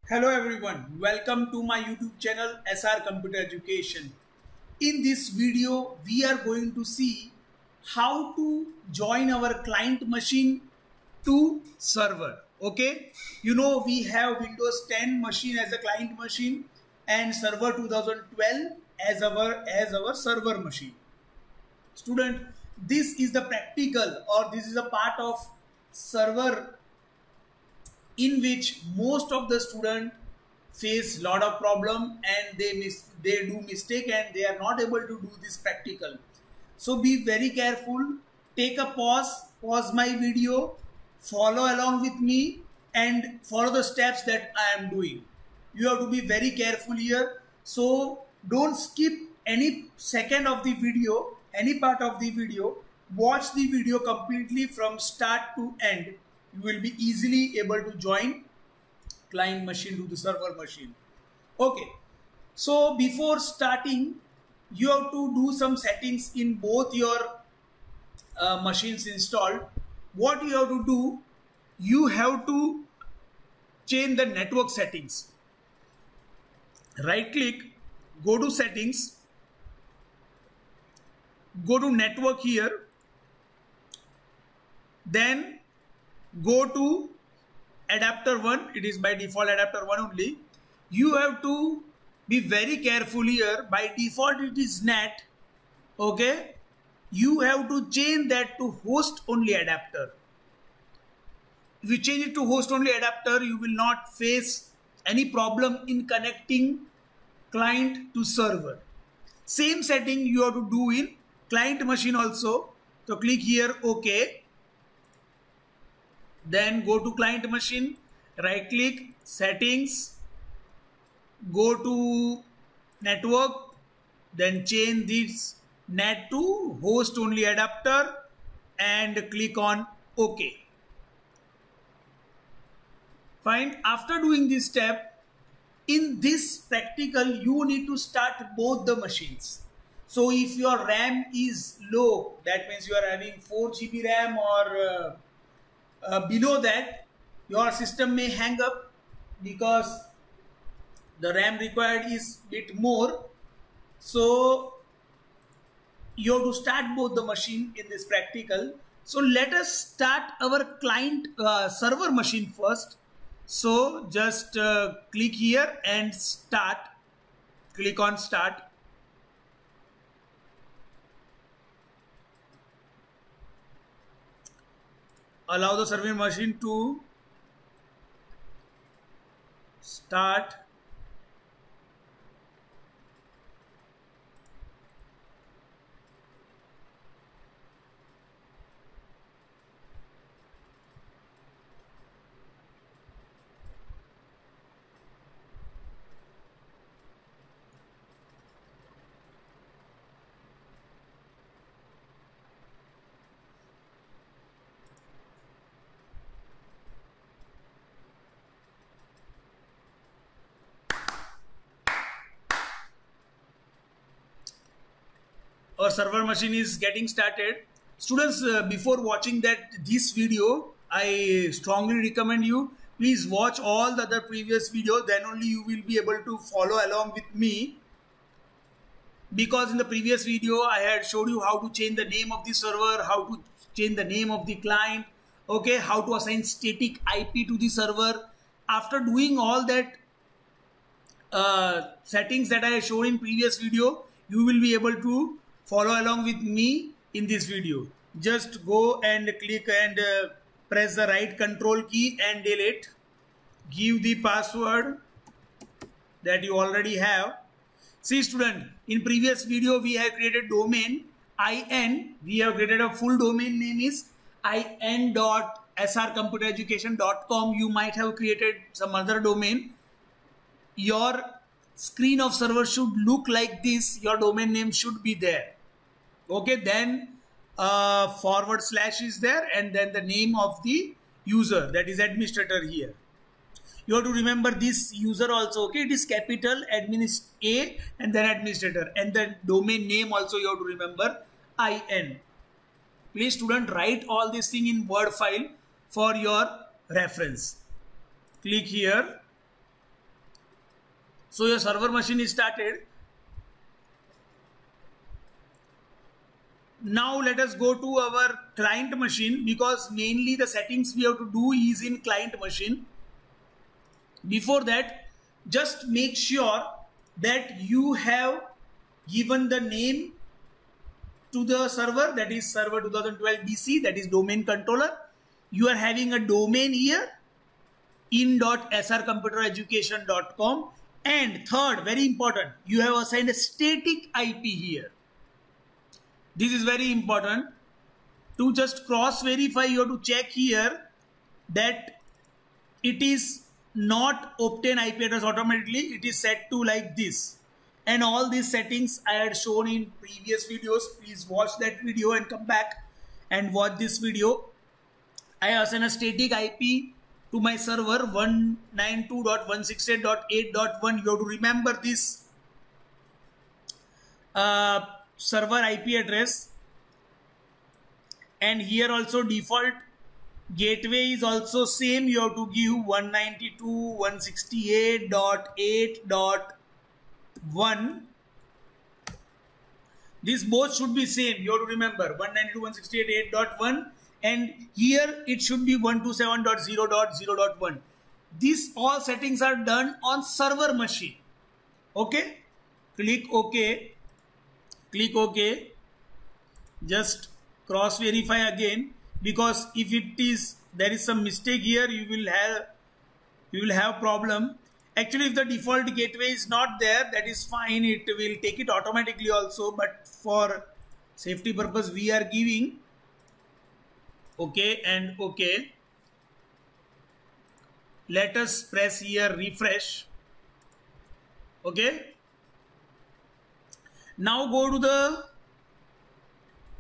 Hello everyone, welcome to my YouTube channel SR Computer Education. In this video, we are going to see how to join our client machine to server. Okay, you know we have Windows 10 machine as a client machine and Server 2012 as our server machine. Student, this is the practical or this is a part of server in which most of the student face lot of problem and they do mistake and they are not able to do this practical. So be very careful, take a pause my video, follow along with me and follow the steps that I am doing. You have to be very careful here, so don't skip any second of the video, any part of the video. Watch the video completely from start to end. You will be easily able to join client machine to the server machine. Okay, so before starting, you have to do some settings in both your machines installed. What you have to do, you have to change the network settings. Right click, go to settings, go to network here, then go to adapter 1. It is by default adapter 1 only. You have to be very careful here. By default it is NAT. Okay, you have to change that to host only adapter. If you change it to host only adapter, you will not face any problem in connecting client to server. Same setting you have to do in client machine also. So click here OK. Then go to client machine, right click, settings, go to network, then change this NAT to host only adapter and click on OK. Fine. After doing this step, in this practical, you need to start both the machines. So if your RAM is low, that means you are having 4 GB RAM or below that, your system may hang up because the RAM required is bit more. So you have to start both the machine in this practical. So let us start our client server machine first. So just click here and start. Click on start. Allow the server machine to start. Our server machine is getting started. Students, before watching this video, I strongly recommend you please watch all the other previous video, then only you will be able to follow along with me. Because in the previous video I had showed you how to change the name of the server, how to change the name of the client, okay, how to assign static IP to the server. After doing all that settings that I showed in previous video, you will be able to follow along with me in this video. Just go and click and press the right control key and delete. Give the password that you already have. See student, in previous video we have created domain IN. We have created a full domain name is in.srcomputereducation.com. You might have created some other domain. Your screen of server should look like this. Your domain name should be there. Okay, then / is there and then the name of the user, that is administrator here. You have to remember this user also. Okay, it is capital A and then administrator, and the domain name also you have to remember IN. Please student, write all this thing in Word file for your reference. Click here So your server machine is started. Now let us go to our client machine, because mainly the settings we have to do is in client machine. Before that, just make sure that you have given the name to the server, that is server 2012 BC, that is domain controller. You are having a domain here, in.srcomputereducation.com, and third, very important, you have assigned a static IP here. This is very important. To just cross verify, you have to check here that it is not obtain IP address automatically. It is set to like this. And all these settings I had shown in previous videos. Please watch that video and come back and watch this video. I assign a static IP to my server 192.168.8.1. You have to remember this server IP address. And here also default gateway is also same. You have to give 192.168.8.1. These both should be same. You have to remember 192.168.8.1, and here it should be 127.0.0.1. These all settings are done on server machine. Okay, click OK. Click OK. Just cross verify again, because if it is there is some mistake here, you will have problem. Actually, if the default gateway is not there, that is fine, it will take it automatically also, but for safety purpose we are giving OK and OK. Let us press here refresh. Okay, now go to the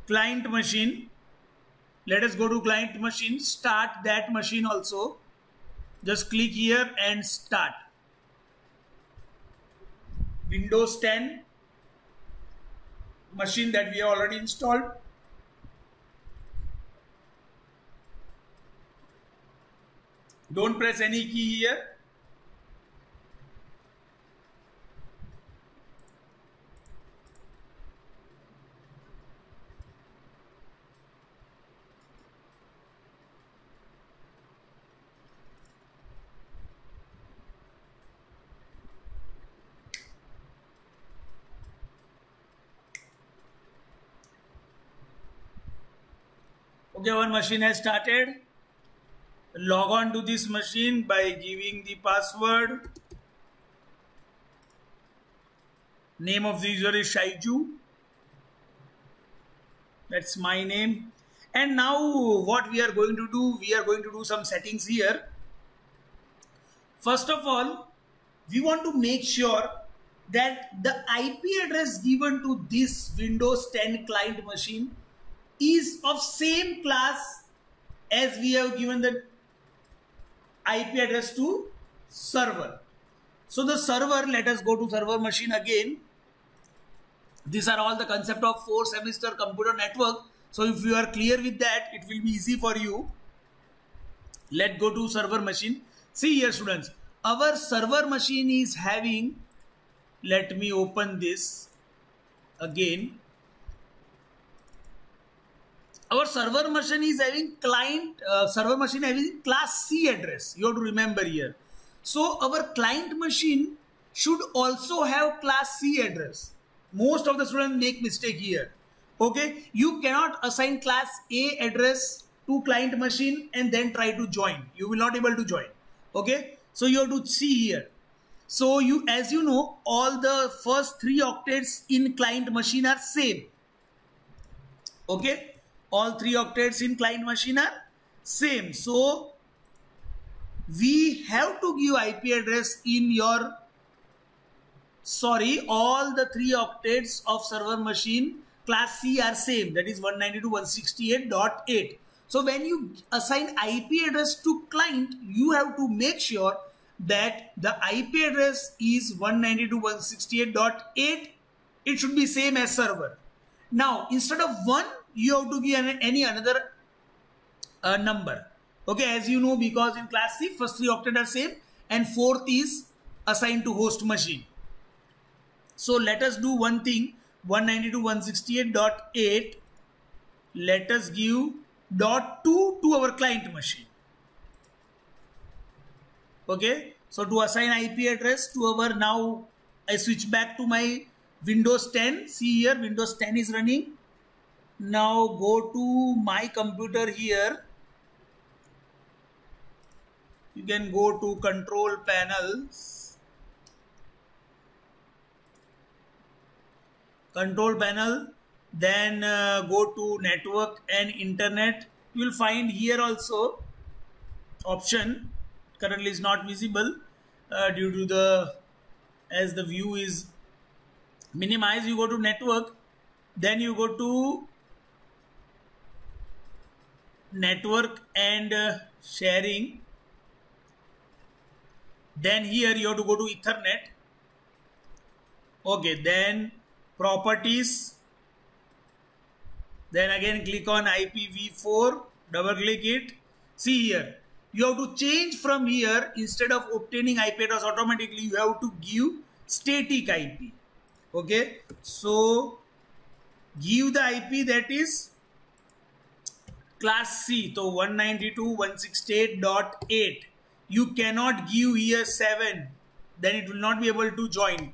client machine. Let us go to client machine, start that machine also. Just click here and start. Windows 10 machine that we have already installed. Don't press any key here. Okay, our machine has started. Log on to this machine by giving the password. Name of the user is Shaiju. That's my name. And now what we are going to do, we are going to do some settings here. First of all, we want to make sure that the IP address given to this Windows 10 client machine is of same class as we have given the IP address to server. So the server, let us go to server machine again. These are all the concept of 4 semester computer network. So if you are clear with that, it will be easy for you. Let's go to server machine. See here students, our server machine is having, let me open this again. Our server machine is having server machine having class C address. You have to remember here. So our client machine should also have class C address. Most of the students make mistake here. Okay, you cannot assign class A address to client machine and then try to join. You will not able to join. Okay, so you have to see here. So as you know, all the first 3 octets in client machine are same. Okay. All 3 octets in client machine are same. So we have to give IP address in your, all the 3 octets of server machine class C are same. That is 192.168.8. So when you assign IP address to client, you have to make sure that the IP address is 192.168.8. It should be same as server. Now instead of 1, you have to give any another number. Okay, as you know, because in class C first 3 octets are same and fourth is assigned to host machine. So let us do one thing. 192.168.8, let us give .2 to our client machine. Okay, so to assign IP address to our, now I switch back to my Windows 10. See here, Windows 10 is running. Now go to my computer here. You can go to control panels. Control panel, then go to network and internet. You will find here also option, currently is not visible due to the, as the view is minimized. You go to network, then you go to network and sharing, then here you have to go to Ethernet. Okay, then properties, then again click on IPv4, double click it. See here, you have to change from here. Instead of obtaining IP address automatically, you have to give static IP. Okay, so give the IP that is class C, so 192.168.8. you cannot give here 7, then it will not be able to join.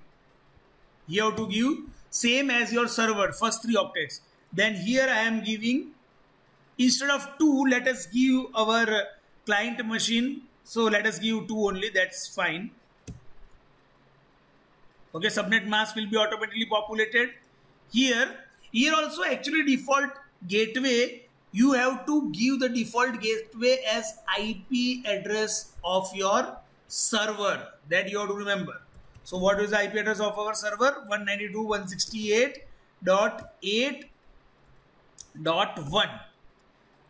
You have to give same as your server, first 3 octets. Then here I am giving, instead of 2, let us give our client machine. So let us give 2 only, that's fine. Okay, subnet mask will be automatically populated. Here also actually default gateway, you have to give the default gateway as IP address of your server. That you have to remember. So what is the IP address of our server? 192.168.8.1.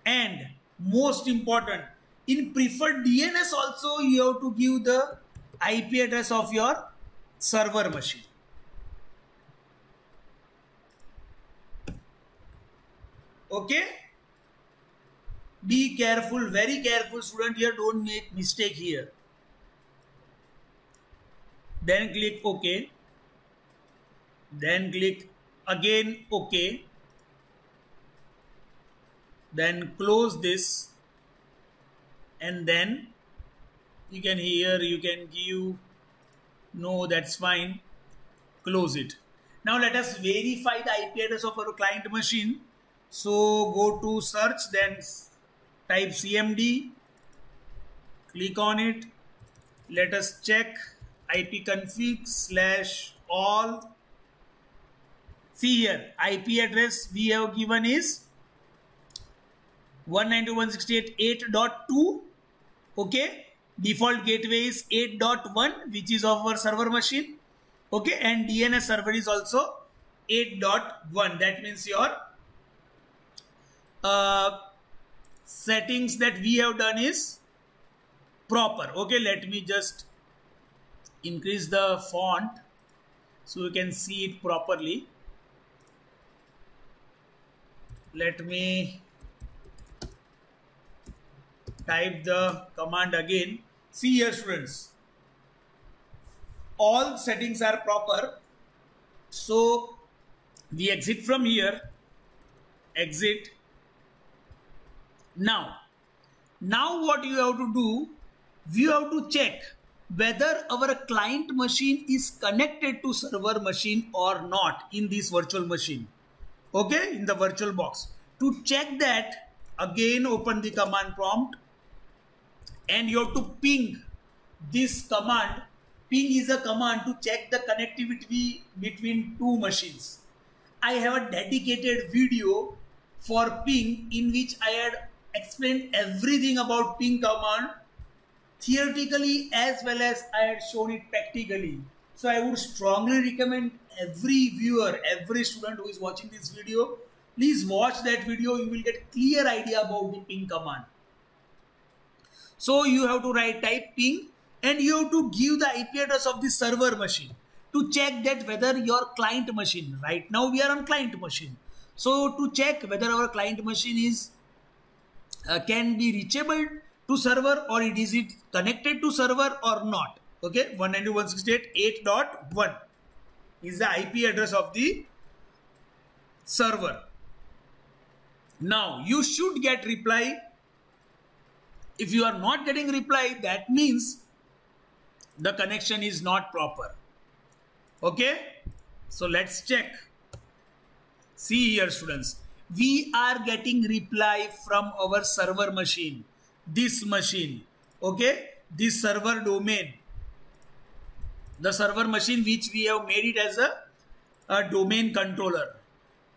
And most important, in preferred DNS also you have to give the IP address of your server machine. Okay? Be careful, very careful student here, don't make mistake here. Then click OK. Then click again OK. Then close this. And then you can give no, that's fine. Close it. Now let us verify the IP address of our client machine. So go to search, then type CMD. Click on it. Let us check. ipconfig/all. See here, IP address we have given is 192.168.8.2. Okay, default gateway is 8.1, which is of our server machine. Okay, and DNS server is also 8.1. That means your settings that we have done is proper. Okay, let me just increase the font so you can see it properly. Let me type the command again. See here students, all settings are proper. So we exit from here, exit. Now what you have to do, we have to check whether our client machine is connected to server machine or not in this virtual machine. Okay, in the virtual box. To check that, again open the command prompt and you have to ping this command. Ping is a command to check the connectivity between 2 machines. I have a dedicated video for ping in which I had explained everything about ping command theoretically as well as I had shown it practically. So I would strongly recommend every viewer, every student who is watching this video, please watch that video. You will get clear idea about the ping command. So you have to type ping and you have to give the IP address of the server machine to check that whether your client machine, right now we are on client machine. So to check whether our client machine is can be reachable to server or is it connected to server or not. Okay, 192.168.8.1 is the IP address of the server. Now you should get reply. If you are not getting reply, that means the connection is not proper. Okay, so let's check. See here, students, we are getting reply from our server machine, this machine. Okay, this server domain, the server machine which we have made it as a domain controller.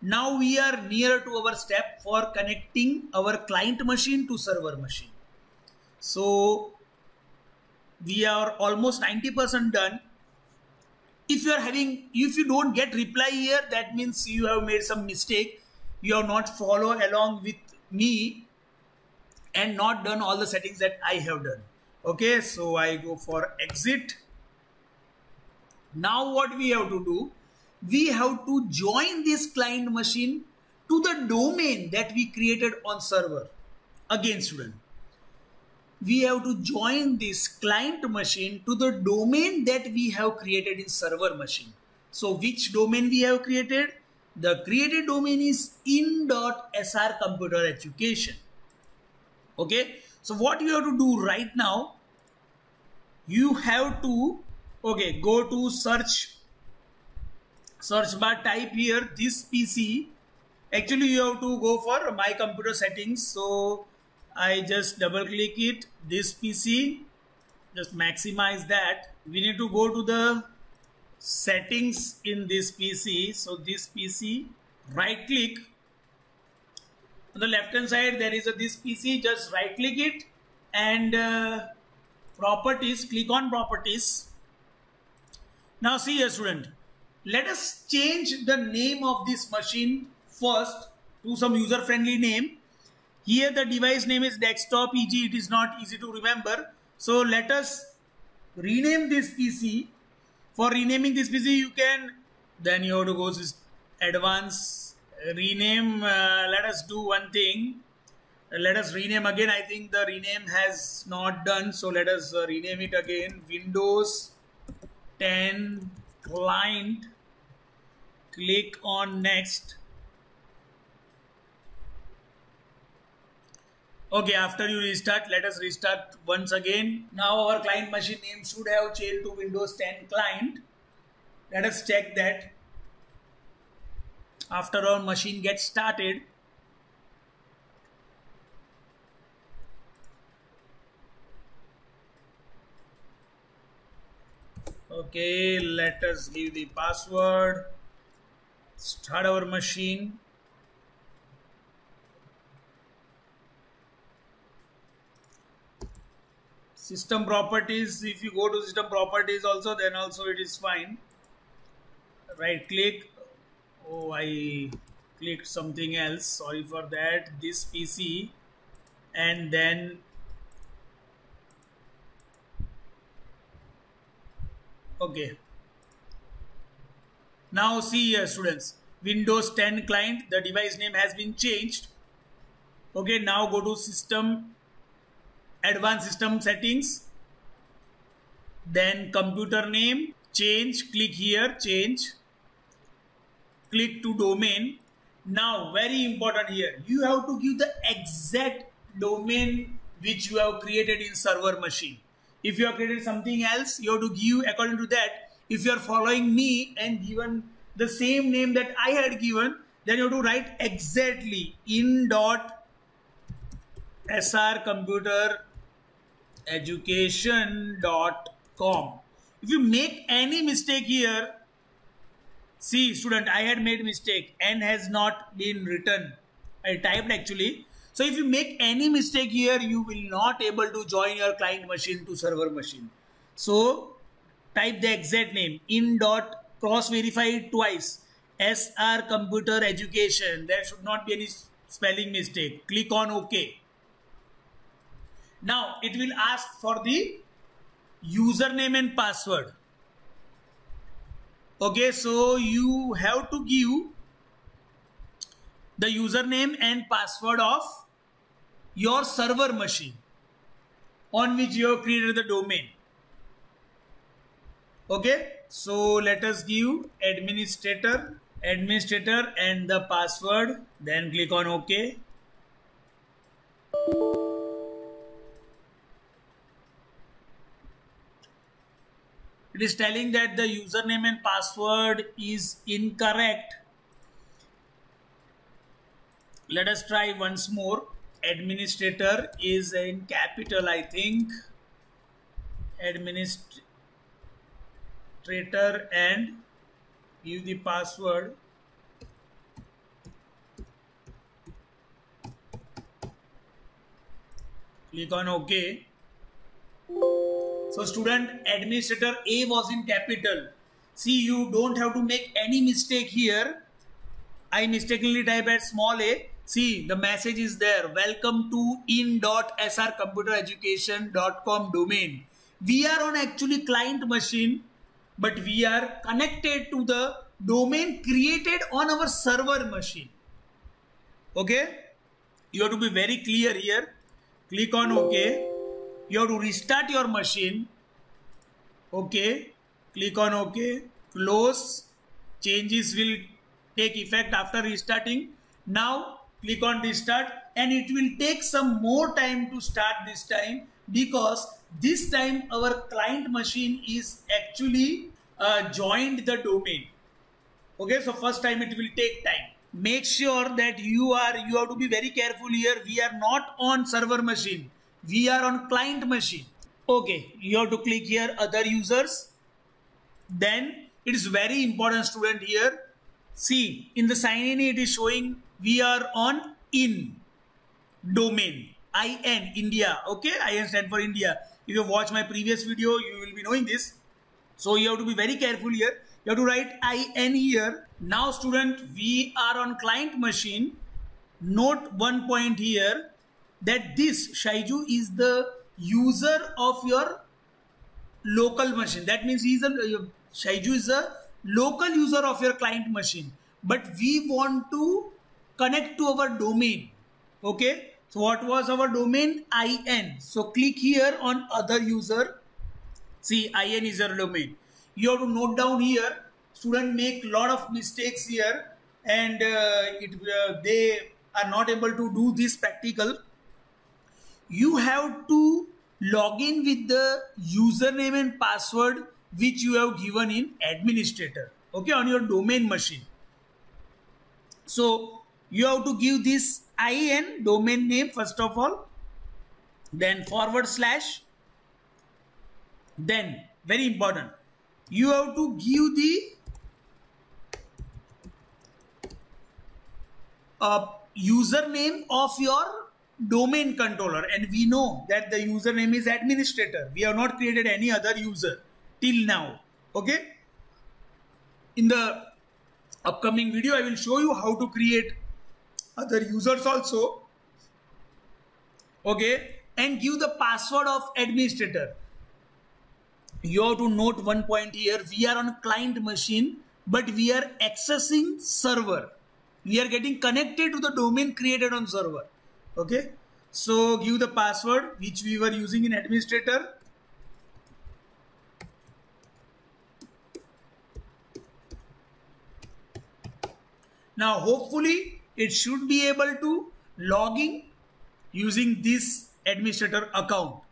Now we are near to our step for connecting our client machine to server machine. So we are almost 90% done. If you don't get reply here, that means you have made some mistake. You have not followed along with me and not done all the settings that I have done. Okay, so I go for exit. Now what we have to do, we have to join this client machine to the domain that we created on server. Again, student, we have to join this client machine to the domain that we have created in server machine. So which domain we have created? The created domain is in.srcomputereducation. Okay, so what you have to do right now, you have to go to search bar, type here this PC. Actually you have to go for my computer settings, so I just double click it, this PC, just maximize that. We need to go to the settings in this PC. So this PC, right click on the left hand side, there is this PC, just right click it and properties, click on properties. Now see here, student, let us change the name of this machine first to some user friendly name. Here the device name is desktop EG. It is not easy to remember. So let us rename this PC. For renaming this PC, you have to go to advanced rename. Let us do one thing. Let us rename again. I think the rename has not done. So let us rename it again. Windows 10 client. Click on next. Okay, after you restart, let us restart once again. Now our client machine name should have changed to Windows 10 client. Let us check that. After our machine gets started, okay, let us give the password, start our machine. System properties, if you go to system properties also, then also it is fine. Right click. Oh, I clicked something else. Sorry for that. This PC, and then okay. Now see here, students, Windows 10 client, the device name has been changed. Okay, now go to system, advanced system settings, then computer name, change, click here, change, click to domain. Now very important here, you have to give the exact domain which you have created in server machine. If you have created something else, you have to give according to that. If you are following me and given the same name that I had given, then you have to write exactly in.srcomputereducation.com. If you make any mistake here, see student, I had made mistake, N has not been written. I typed actually. So if you make any mistake here, you will not able to join your client machine to server machine. So type the exact name, in dot, cross verify it twice, SR Computer Education. There should not be any spelling mistake. Click on OK. Now it will ask for the username and password. Okay, so you have to give the username and password of your server machine on which you have created the domain. Okay, so let us give administrator and the password, then click on OK. It is telling that the username and password is incorrect. Let us try once more. Administrator is in capital, I think. Administrator and give the password. Click on OK. So student, administrator A was in capital. See, you don't have to make any mistake here. I mistakenly type at small a. See, the message is there. Welcome to in.srcomputereducation.com domain. We are on actually client machine, but we are connected to the domain created on our server machine. Okay? You have to be very clear here. Click on OK. You have to restart your machine. OK. Click on OK. Close. Changes will take effect after restarting. Now click on restart, and it will take some more time to start this time, because this time our client machine is actually joined the domain. Okay, so first time it will take time. Make sure that you have to be very careful here. We are not on server machine. We are on client machine. Okay, you have to click here other users. Then it is very important, student, here. See, in the sign in it is showing we are on in domain. IN, India. Okay, IN stand for India. If you watch my previous video, you will be knowing this. So you have to be very careful here. You have to write IN here. Now student, we are on client machine. Note one point here, that this Shaiju is the user of your local machine. That means Shaiju is a local user of your client machine. But we want to connect to our domain. Okay. So what was our domain? IN. So click here on other user. See, IN is your domain. You have to note down here. Students make a lot of mistakes here, and they are not able to do this practical. You have to log in with the username and password which you have given in administrator. Okay, on your domain machine. So you have to give this IN domain name first of all, then /, then very important, you have to give the username of your domain controller, and we know that the username is administrator. We have not created any other user till now. Okay, in the upcoming video I will show you how to create other users also. Okay, and give the password of administrator. You have to note one point here. We are on client machine, but we are accessing server. We are getting connected to the domain created on server. Okay, so give the password which we were using in administrator. Now hopefully it should be able to log in using this administrator account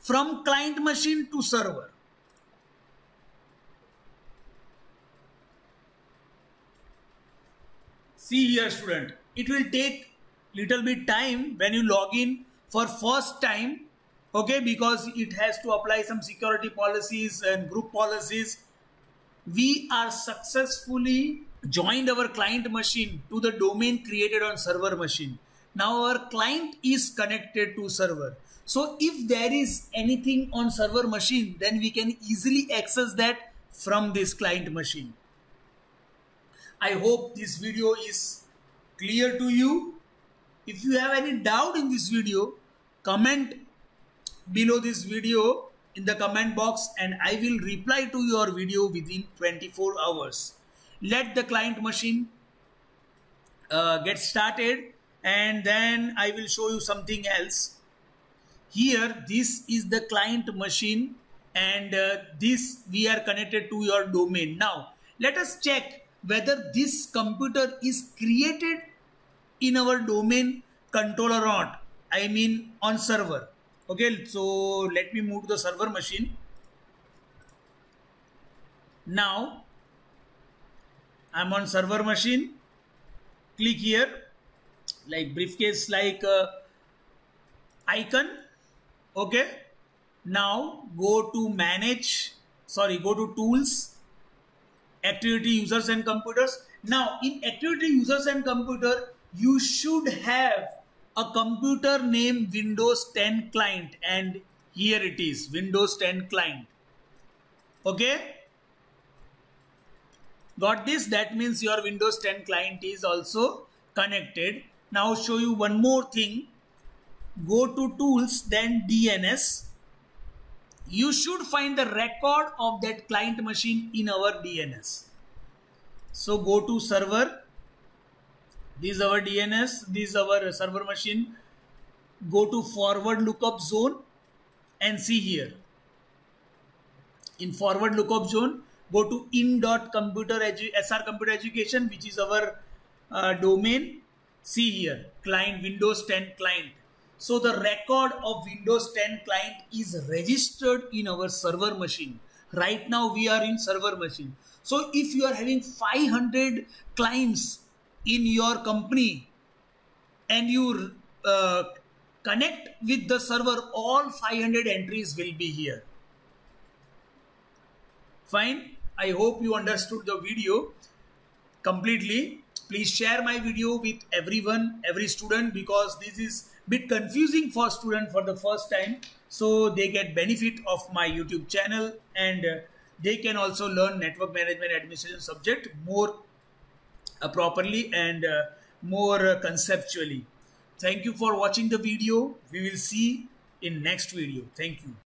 from client machine to server. See here student, it will take little bit time when you log in for first time. Okay, because it has to apply some security policies and group policies. We are successfully joined our client machine to the domain created on server machine. Now our client is connected to server. So if there is anything on server machine, then we can easily access that from this client machine. I hope this video is clear to you. If you have any doubt in this video, comment below this video in the comment box and I will reply to your video within 24 hours. Let the client machine get started, and then I will show you something else. Here, this is the client machine, and this we are connected to your domain. Now let us check whether this computer is created in our domain controller or not. I mean on server. Okay, so let me move to the server machine. Now I'm on server machine. Click here, like briefcase, like icon. Okay, now go to go to tools, activity users and computers. Now in activity users and computer, you should have a computer named Windows 10 client, and here it is, Windows 10 client. Okay, got this? That means your Windows 10 client is also connected. Now show you one more thing. Go to tools, then DNS. You should find the record of that client machine in our DNS. So go to server. This is our DNS. This is our server machine. Go to forward lookup zone and see here. In forward lookup zone, go to SR Computer Education, which is our domain. See here, client Windows 10 client. So the record of Windows 10 client is registered in our server machine. Right now we are in server machine. So if you are having 500 clients in your company and you connect with the server, all 500 entries will be here. Fine. I hope you understood the video completely. Please share my video with everyone, every student, because this is a bit confusing for students for the first time. So they get benefit of my YouTube channel, and they can also learn network management administration subject more properly and more conceptually. Thank you for watching the video. We will see in next video. Thank you.